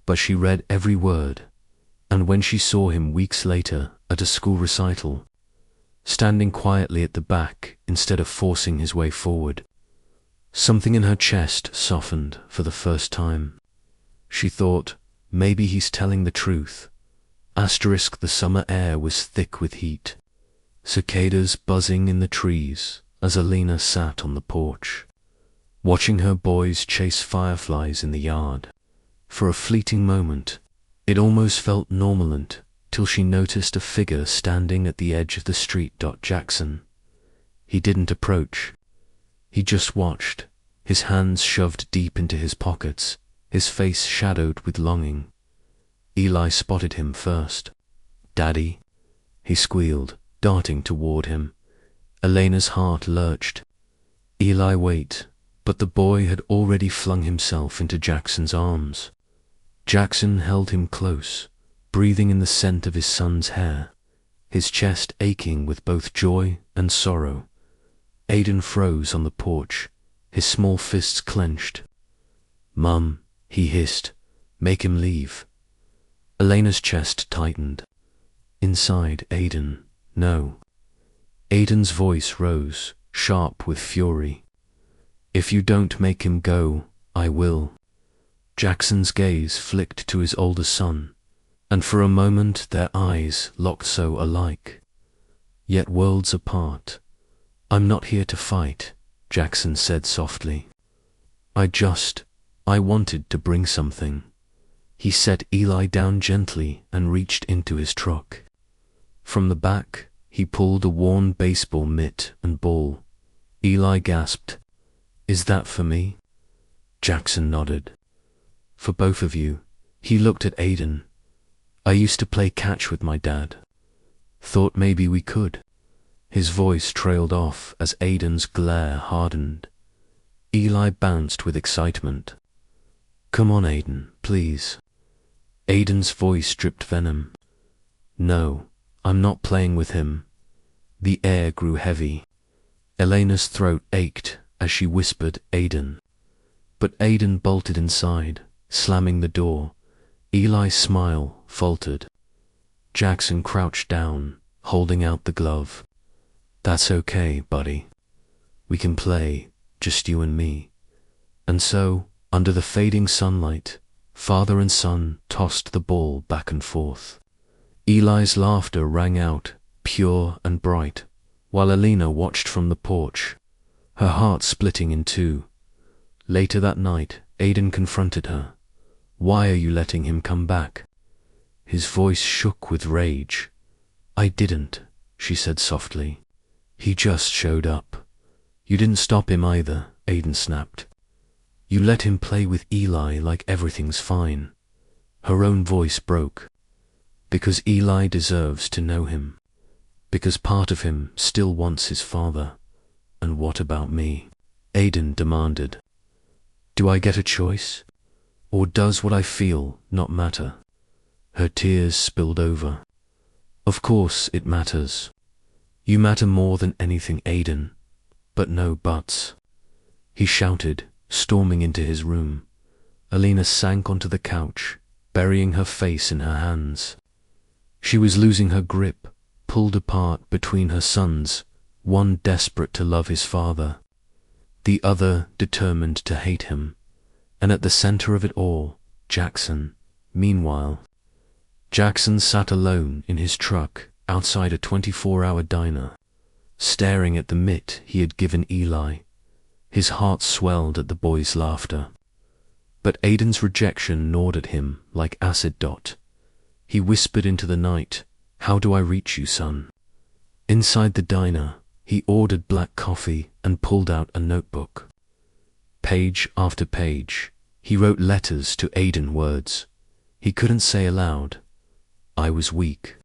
but she read every word, and when she saw him weeks later at a school recital, standing quietly at the back instead of forcing his way forward, something in her chest softened for the first time. She thought, maybe he's telling the truth. Asterisk, the summer air was thick with heat, cicadas buzzing in the trees as Elena sat on the porch, watching her boys chase fireflies in the yard. For a fleeting moment, it almost felt normalant till she noticed a figure standing at the edge of the street. Jackson. He didn't approach. He just watched, his hands shoved deep into his pockets, his face shadowed with longing. Eli spotted him first. "Daddy," he squealed, darting toward him. Elena's heart lurched. "Eli, wait," but the boy had already flung himself into Jackson's arms. Jackson held him close, breathing in the scent of his son's hair, his chest aching with both joy and sorrow. Aiden froze on the porch, his small fists clenched. "Mum," he hissed, "make him leave." Elena's chest tightened. Inside, Aiden, "No." Aiden's voice rose, sharp with fury. "If you don't make him go, I will." Jackson's gaze flicked to his older son, and for a moment their eyes locked so alike, yet worlds apart. "I'm not here to fight," Jackson said softly. I wanted to bring something." He set Eli down gently and reached into his truck. From the back, he pulled a worn baseball mitt and ball. Eli gasped, "Is that for me?" Jackson nodded. "For both of you." He looked at Aiden. "I used to play catch with my dad. Thought maybe we could." His voice trailed off as Aiden's glare hardened. Eli bounced with excitement. "Come on, Aiden, please." Aiden's voice dripped venom. "No, I'm not playing with him." The air grew heavy. Elena's throat ached as she whispered, "Aiden." But Aiden bolted inside, slamming the door. Eli's smile faltered. Jackson crouched down, holding out the glove. "That's okay, buddy. We can play, just you and me." And so, under the fading sunlight, father and son tossed the ball back and forth. Eli's laughter rang out, pure and bright, while Elena watched from the porch, her heart splitting in two. Later that night, Aiden confronted her. "Why are you letting him come back?" His voice shook with rage. "I didn't," she said softly. "He just showed up." "You didn't stop him either," Aiden snapped. "You let him play with Eli like everything's fine." Her own voice broke. "Because Eli deserves to know him. Because part of him still wants his father." "And what about me?" Aiden demanded. "Do I get a choice? Or does what I feel not matter?" Her tears spilled over. "Of course it matters. You matter more than anything, Aiden. But no buts." He shouted, storming into his room. Elena sank onto the couch, burying her face in her hands. She was losing her grip, pulled apart between her sons, one desperate to love his father, the other determined to hate him, and at the center of it all, Jackson. Meanwhile, Jackson sat alone in his truck outside a 24-hour diner, staring at the mitt he had given Eli. His heart swelled at the boy's laughter. But Aiden's rejection gnawed at him like acid. He whispered into the night, "How do I reach you, son?" Inside the diner, he ordered black coffee and pulled out a notebook. Page after page, he wrote letters to Aiden, words he couldn't say aloud. "I was weak.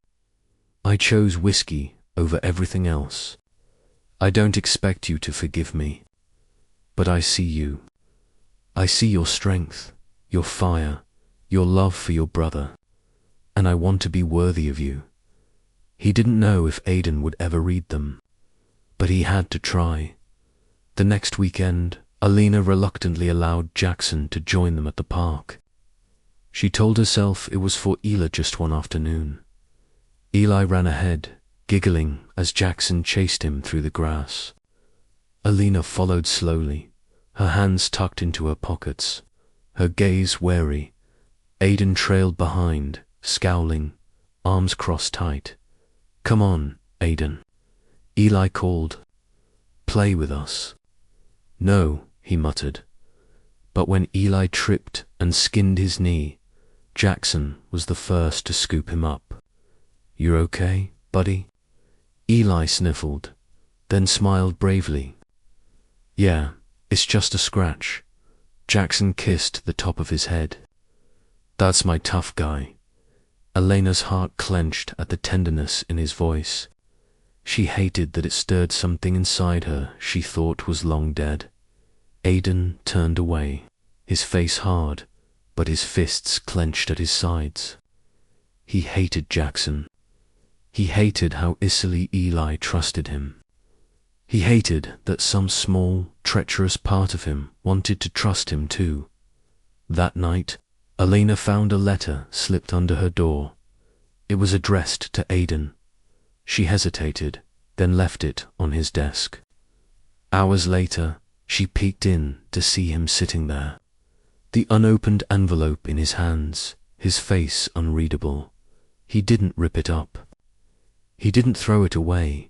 I chose whiskey over everything else. I don't expect you to forgive me. But I see you. I see your strength, your fire, your love for your brother, and I want to be worthy of you." He didn't know if Aiden would ever read them, but he had to try. The next weekend, Elena reluctantly allowed Jackson to join them at the park. She told herself it was for Eli just one afternoon. Eli ran ahead, giggling as Jackson chased him through the grass. Elena followed slowly, her hands tucked into her pockets, her gaze wary. Aiden trailed behind, scowling, arms crossed tight. "Come on, Aiden," Eli called. "Play with us." "No," he muttered. But when Eli tripped and skinned his knee, Jackson was the first to scoop him up. "You're okay, buddy?" Eli sniffled, then smiled bravely. "Yeah, it's just a scratch." Jackson kissed the top of his head. "That's my tough guy." Elena's heart clenched at the tenderness in his voice. She hated that it stirred something inside her she thought was long dead. Aiden turned away, his face hard, but his fists clenched at his sides. He hated Jackson. He hated how easily Eli trusted him. He hated that some small, treacherous part of him wanted to trust him too. That night, Elena found a letter slipped under her door. It was addressed to Aiden. She hesitated, then left it on his desk. Hours later, she peeked in to see him sitting there, the unopened envelope in his hands, his face unreadable. He didn't rip it up. He didn't throw it away.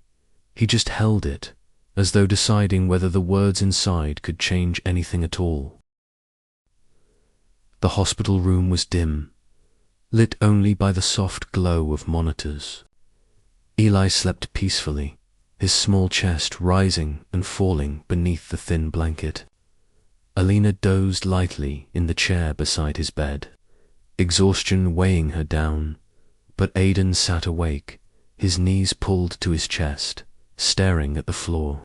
He just held it, as though deciding whether the words inside could change anything at all. The hospital room was dim, lit only by the soft glow of monitors. Eli slept peacefully, his small chest rising and falling beneath the thin blanket. Elena dozed lightly in the chair beside his bed, exhaustion weighing her down, but Aiden sat awake, his knees pulled to his chest, staring at the floor.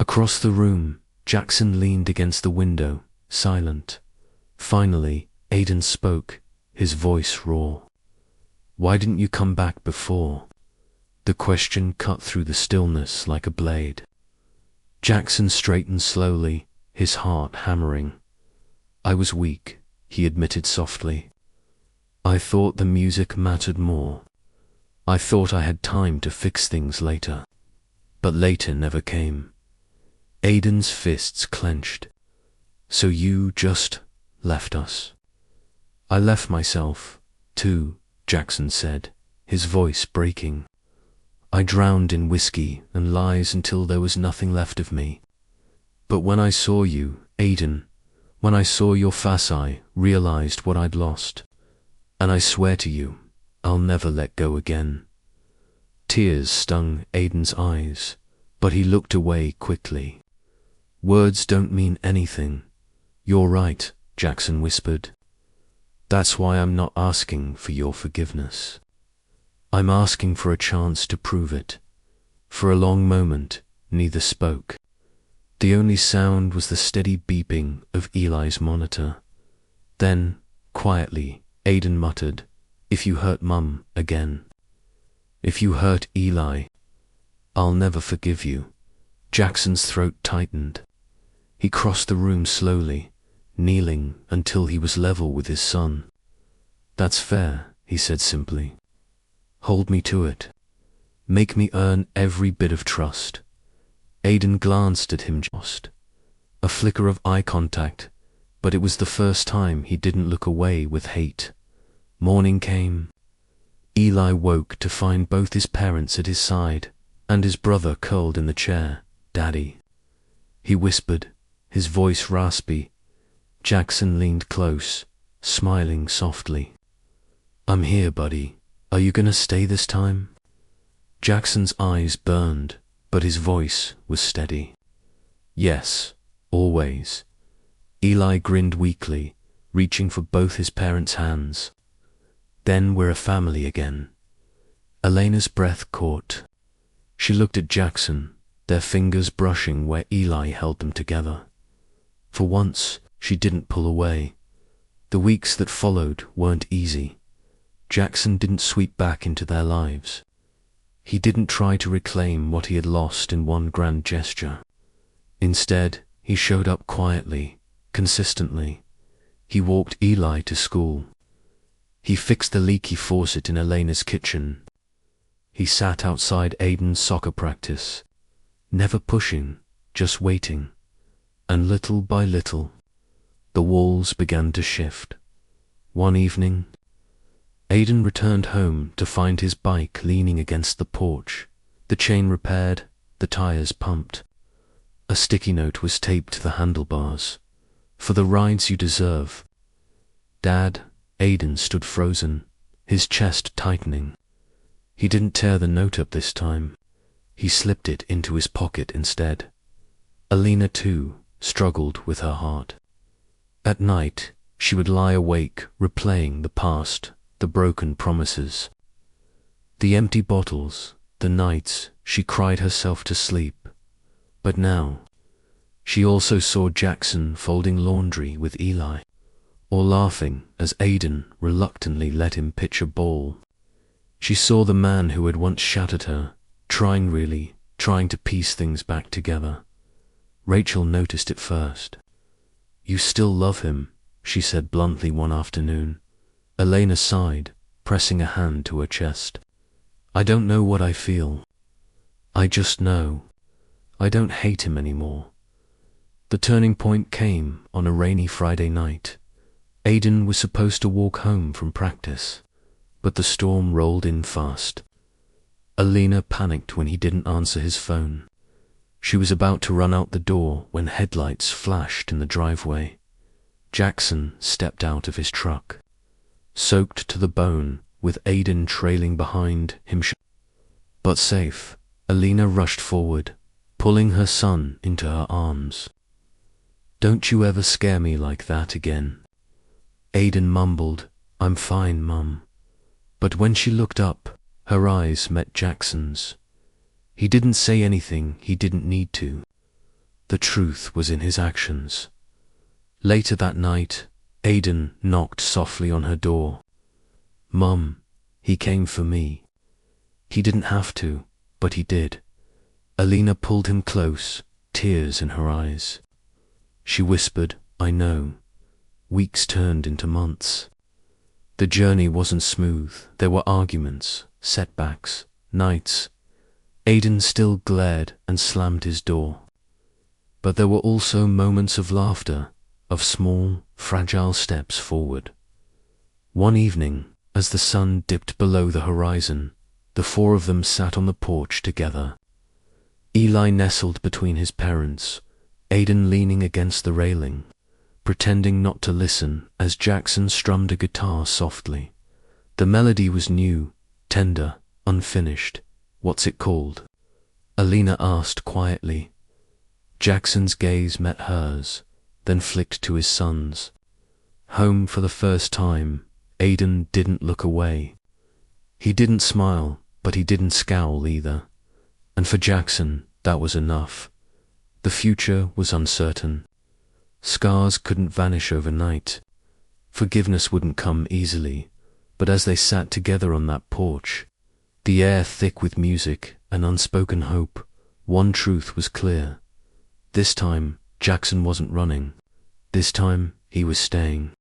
Across the room, Jackson leaned against the window, silent. Finally, Aiden spoke, his voice raw. "Why didn't you come back before?" The question cut through the stillness like a blade. Jackson straightened slowly, his heart hammering. "I was weak," he admitted softly. "I thought the music mattered more. I thought I had time to fix things later." But later never came. Aiden's fists clenched. "So you just left us?" "I left myself, too," Jackson said, his voice breaking. "I drowned in whiskey and lies until there was nothing left of me. But when I saw you, Aiden, when I saw your face, I realized what I'd lost. And I swear to you, I'll never let go again." Tears stung Aiden's eyes, but he looked away quickly. "Words don't mean anything." "You're right," Jackson whispered. "That's why I'm not asking for your forgiveness. I'm asking for a chance to prove it." For a long moment, neither spoke. The only sound was the steady beeping of Eli's monitor. Then, quietly, Aiden muttered, "If you hurt Mum again. If you hurt Eli, I'll never forgive you." Jackson's throat tightened. He crossed the room slowly, kneeling until he was level with his son. "That's fair," he said simply. "Hold me to it. Make me earn every bit of trust." Aiden glanced at him just. A flicker of eye contact, but it was the first time he didn't look away with hate. Morning came. Eli woke to find both his parents at his side and his brother curled in the chair. "Daddy." He whispered, his voice raspy. Jackson leaned close, smiling softly. "I'm here, buddy. Are you gonna stay this time?" Jackson's eyes burned, but his voice was steady. "Yes, always." Eli grinned weakly, reaching for both his parents' hands. "Then we're a family again." Elena's breath caught. She looked at Jackson, their fingers brushing where Eli held them together. For once, she didn't pull away. The weeks that followed weren't easy. Jackson didn't sweep back into their lives. He didn't try to reclaim what he had lost in one grand gesture. Instead, he showed up quietly, consistently. He walked Eli to school. He fixed the leaky faucet in Elena's kitchen. He sat outside Aiden's soccer practice, never pushing, just waiting. And little by little, the walls began to shift. One evening, Aiden returned home to find his bike leaning against the porch, the chain repaired, the tires pumped. A sticky note was taped to the handlebars. "For the rides you deserve." Dad, Aiden stood frozen, his chest tightening. He didn't tear the note up this time. He slipped it into his pocket instead. Elena, too, struggled with her heart. At night, she would lie awake, replaying the past, the broken promises. The empty bottles, the nights she cried herself to sleep. But now, she also saw Jackson folding laundry with Eli, or laughing as Aiden reluctantly let him pitch a ball. She saw the man who had once shattered her, trying to piece things back together. Rachel noticed it first. "You still love him," she said bluntly one afternoon. Elena sighed, pressing a hand to her chest. "I don't know what I feel. I just know. I don't hate him anymore." The turning point came on a rainy Friday night. Aiden was supposed to walk home from practice, but the storm rolled in fast. Elena panicked when he didn't answer his phone. She was about to run out the door when headlights flashed in the driveway. Jackson stepped out of his truck, soaked to the bone, with Aiden trailing behind him. But safe, Elena rushed forward, pulling her son into her arms. "Don't you ever scare me like that again." Aiden mumbled, "I'm fine, Mum." But when she looked up, her eyes met Jackson's. He didn't say anything he didn't need to. The truth was in his actions. Later that night, Aiden knocked softly on her door. "Mum, he came for me." He didn't have to, but he did. Elena pulled him close, tears in her eyes. She whispered, "I know." Weeks turned into months. The journey wasn't smooth. There were arguments, setbacks, nights. Aiden still glared and slammed his door. But there were also moments of laughter, of small, fragile steps forward. One evening, as the sun dipped below the horizon, the four of them sat on the porch together. Eli nestled between his parents, Aiden leaning against the railing, pretending not to listen as Jackson strummed a guitar softly. The melody was new, tender, unfinished. "What's it called?" Elena asked quietly. Jackson's gaze met hers, then flicked to his son's. Home for the first time, Aiden didn't look away. He didn't smile, but he didn't scowl either. And for Jackson, that was enough. The future was uncertain. Scars couldn't vanish overnight. Forgiveness wouldn't come easily. But as they sat together on that porch, the air thick with music and unspoken hope, one truth was clear. This time, Jackson wasn't running. This time, he was staying.